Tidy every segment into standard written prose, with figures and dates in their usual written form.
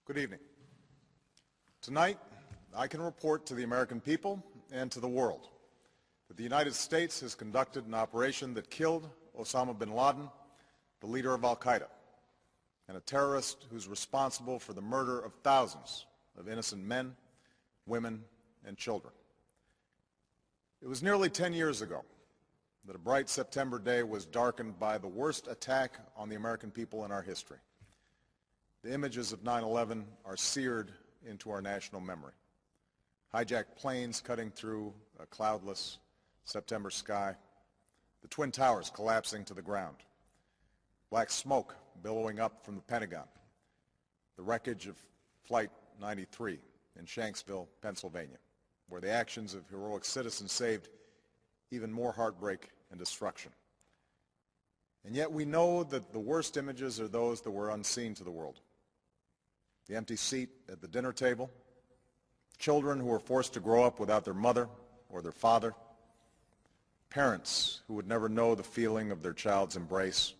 Good evening. Tonight, I can report to the American people and to the world that the United States has conducted an operation that killed Osama Bin Laden, the leader of al-Qaeda, and a terrorist who's responsible for the murder of thousands of innocent men, women, and children. It was nearly 10 years ago that a bright September day was darkened by the worst attack on the American people in our history. The images of 9/11 are seared into our national memory. Hijacked planes cutting through a cloudless September sky, the Twin Towers collapsing to the ground, black smoke billowing up from the Pentagon, the wreckage of Flight 93 in Shanksville, Pennsylvania, where the actions of heroic citizens saved even more heartbreak and destruction. And yet we know that the worst images are those that were unseen to the world. The empty seat at the dinner table, children who were forced to grow up without their mother or their father, parents who would never know the feeling of their child's embrace,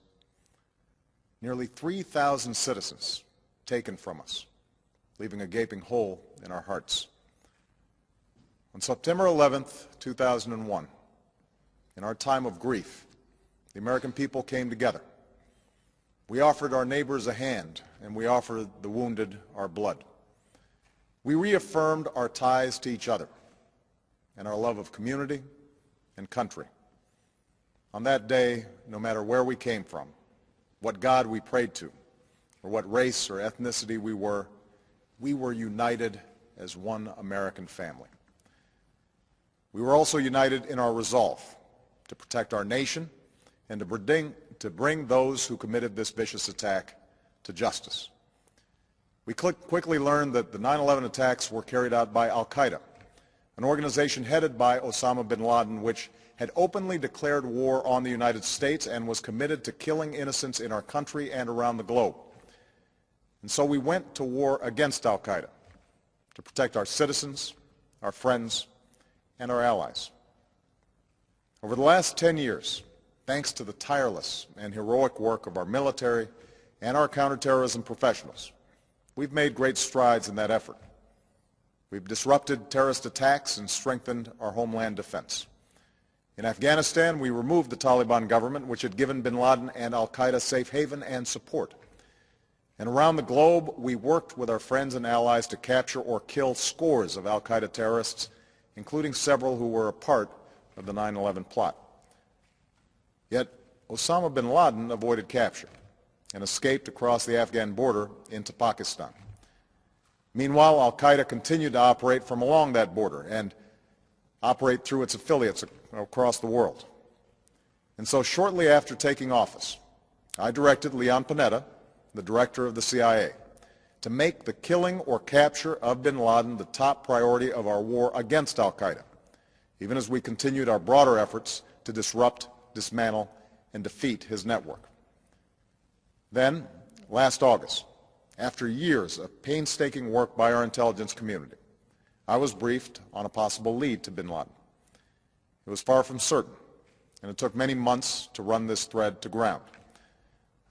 nearly 3,000 citizens taken from us, leaving a gaping hole in our hearts. On September 11th, 2001, in our time of grief, the American people came together. We offered our neighbors a hand, and we offered the wounded our blood. We reaffirmed our ties to each other and our love of community and country. On that day, no matter where we came from, what God we prayed to, or what race or ethnicity we were united as one American family. We were also united in our resolve to protect our nation and to bring those who committed this vicious attack to justice. We quickly learned that the 9/11 attacks were carried out by al-Qaeda, an organization headed by Osama Bin Laden, which had openly declared war on the United States and was committed to killing innocents in our country and around the globe. And so we went to war against al-Qaeda to protect our citizens, our friends, and our allies. Over the last 10 years, thanks to the tireless and heroic work of our military and our counterterrorism professionals, we've made great strides in that effort. We've disrupted terrorist attacks and strengthened our homeland defense. In Afghanistan, we removed the Taliban government, which had given bin Laden and al-Qaeda safe haven and support. And around the globe, we worked with our friends and allies to capture or kill scores of al-Qaeda terrorists, including several who were a part of the 9/11 plot. Yet Osama bin Laden avoided capture and escaped across the Afghan border into Pakistan. Meanwhile, al-Qaeda continued to operate from along that border and operate through its affiliates across the world. And so shortly after taking office, I directed Leon Panetta, the director of the CIA, to make the killing or capture of bin Laden the top priority of our war against al-Qaeda, even as we continued our broader efforts to disrupt, dismantle, and defeat his network. Then, last August, after years of painstaking work by our intelligence community, I was briefed on a possible lead to bin Laden. It was far from certain, and it took many months to run this thread to ground.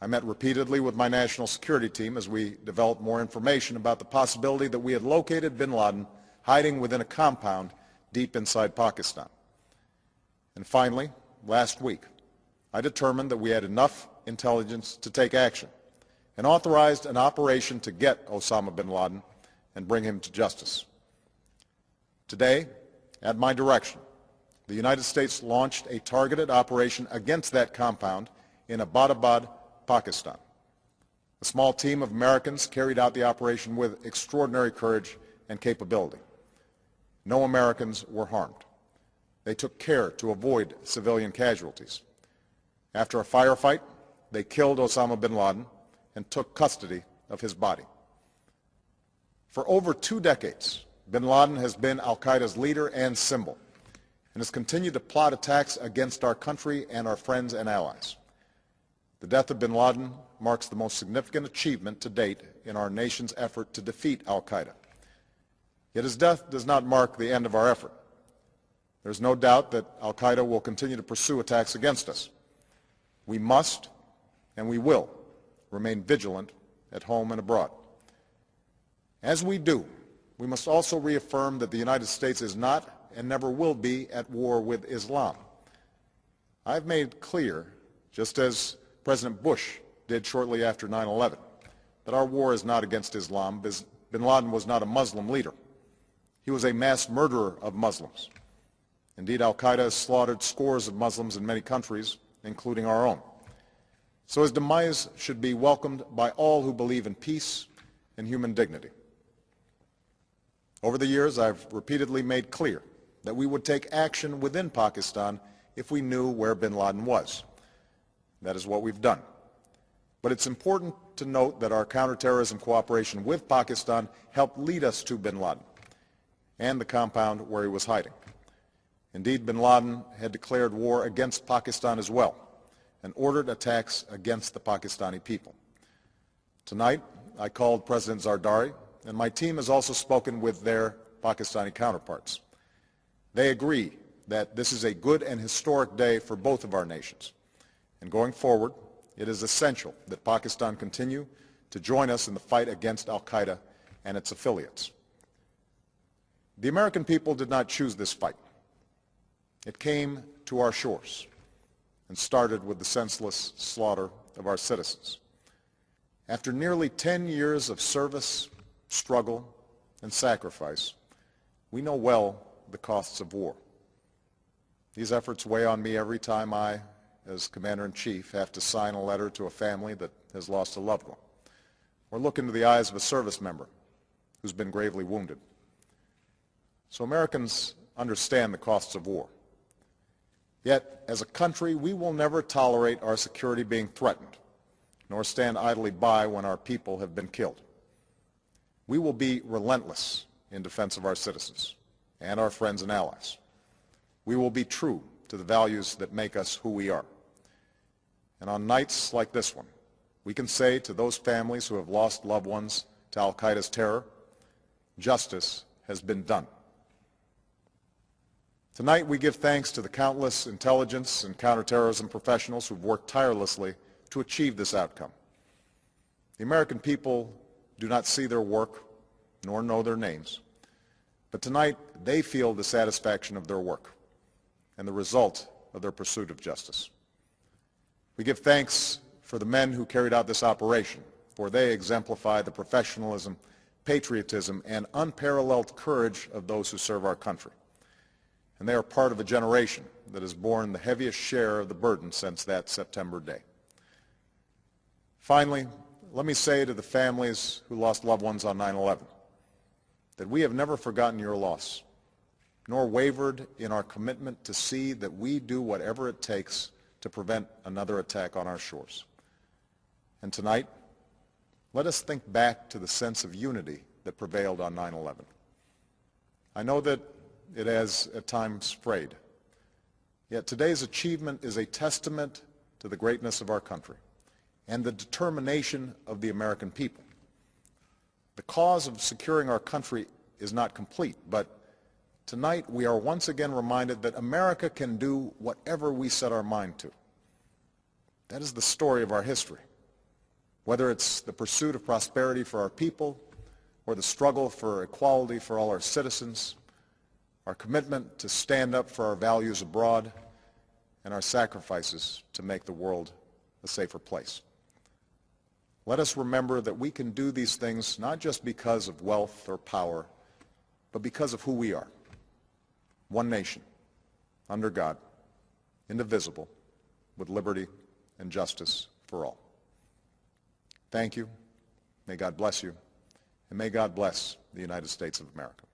I met repeatedly with my national security team as we developed more information about the possibility that we had located bin Laden hiding within a compound deep inside Pakistan. And finally, last week, I determined that we had enough intelligence to take action and authorized an operation to get Osama bin Laden and bring him to justice. Today, at my direction, the United States launched a targeted operation against that compound in Abbottabad, Pakistan. A small team of Americans carried out the operation with extraordinary courage and capability. No Americans were harmed. They took care to avoid civilian casualties. After a firefight, they killed Osama bin Laden and took custody of his body. For over 2 decades, bin Laden has been al-Qaeda's leader and symbol, and has continued to plot attacks against our country and our friends and allies. The death of bin Laden marks the most significant achievement to date in our nation's effort to defeat al-Qaeda. Yet his death does not mark the end of our effort. There is no doubt that al-Qaeda will continue to pursue attacks against us. We must and we will remain vigilant at home and abroad. As we do, we must also reaffirm that the United States is not and never will be at war with Islam. I've made clear, just as President Bush did shortly after 9/11, that our war is not against Islam. Bin Laden was not a Muslim leader. He was a mass murderer of Muslims. Indeed, al-Qaeda has slaughtered scores of Muslims in many countries, including our own. So his demise should be welcomed by all who believe in peace and human dignity. Over the years, I've repeatedly made clear that we would take action within Pakistan if we knew where bin Laden was. That is what we've done. But it's important to note that our counterterrorism cooperation with Pakistan helped lead us to bin Laden and the compound where he was hiding. Indeed, bin Laden had declared war against Pakistan as well and ordered attacks against the Pakistani people. Tonight, I called President Zardari, and my team has also spoken with their Pakistani counterparts. They agree that this is a good and historic day for both of our nations. And going forward, it is essential that Pakistan continue to join us in the fight against al-Qaeda and its affiliates. The American people did not choose this fight. It came to our shores and started with the senseless slaughter of our citizens. After nearly 10 years of service, struggle, and sacrifice, we know well the costs of war. These efforts weigh on me every time I, as Commander-in-Chief, have to sign a letter to a family that has lost a loved one, or look into the eyes of a service member who's been gravely wounded. So Americans understand the costs of war. Yet, as a country, we will never tolerate our security being threatened, nor stand idly by when our people have been killed. We will be relentless in defense of our citizens and our friends and allies. We will be true to the values that make us who we are. And on nights like this one, we can say to those families who have lost loved ones to al-Qaeda's terror, justice has been done. Tonight we give thanks to the countless intelligence and counterterrorism professionals who've worked tirelessly to achieve this outcome. The American people do not see their work nor know their names, but tonight they feel the satisfaction of their work and the result of their pursuit of justice. We give thanks for the men who carried out this operation, for they exemplify the professionalism, patriotism, and unparalleled courage of those who serve our country. And they are part of a generation that has borne the heaviest share of the burden since that September day. Finally, let me say to the families who lost loved ones on 9/11 that we have never forgotten your loss, nor wavered in our commitment to see that we do whatever it takes to prevent another attack on our shores. And tonight, let us think back to the sense of unity that prevailed on 9/11. I know that it has at times frayed, yet today's achievement is a testament to the greatness of our country and the determination of the American people. The cause of securing our country is not complete, but tonight we are once again reminded that America can do whatever we set our mind to. That is the story of our history. Whether it's the pursuit of prosperity for our people or the struggle for equality for all our citizens, our commitment to stand up for our values abroad, and our sacrifices to make the world a safer place. Let us remember that we can do these things not just because of wealth or power, but because of who we are. One nation, under God, indivisible, with liberty and justice for all. Thank you. May God bless you. And may God bless the United States of America.